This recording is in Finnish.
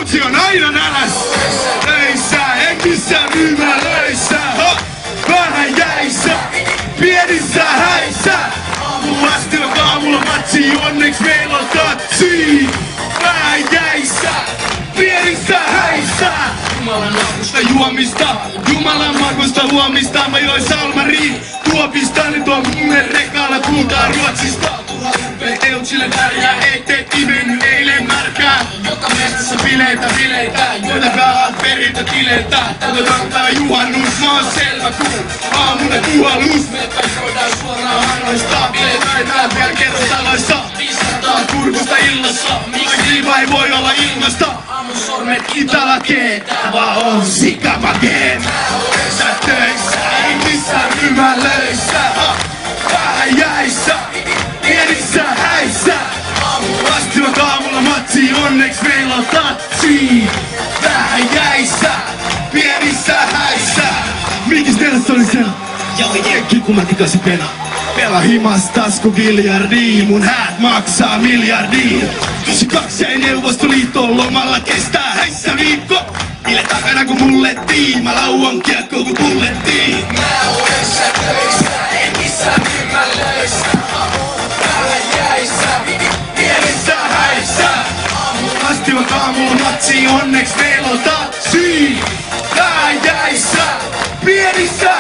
Joutsi on aina nälässä. Töissä, hengissä, myymälöissä. Vähän jäissä, pienissä häissä. Aamulla asti on aamulla matsi, onneks meillä on tatsi. Vähän jäissä, pienissä häissä. Jumalan makusta juomista, Jumalan makusta huomista. Mä join Salmariin tuopista, nyt on kummen rekaalla puhutaan Ruotsista. Eutsille värjää, ei tee kivenny eilen märkää. Joka mestassa bileitä, joita rahat peritä tileiltä. Otetaan tää juhannus, mä oon selvä kuu. Aamunen puhallus, me päikoidaan suoraan hannoista. Bileitä vetää vielä kerrostaloissa, 500 kurkusta illassa. Miksi kiiva ei voi olla ilmasta? Aamun sormet italakee, tää vaan on sikapakee. Mä oon töissä, ei missään ryhmälöissä. Vähän jäissä, pienissä häissä. Asti on aamulla matsi, onneks meillä on tatsi. Vähän jäissä, pienissä häissä. Mikis teillä oli siellä? Joo jenki kun mä tikasin pena. Pela himas tasku biljardiin, mun häät maksaa miljardiin. 92 ei Neuvostoliiton lomalla kestää häissä viikko. Mille takana kun mullettiin, mä lauan kiekko kun pullettiin. Mä oon töissä, ei missään myymälöissä. Vähän jäissä, pienissä häissä. Asti on aamulla matsi, onneks meillä on tatsi. Vähän jäissä, pienissä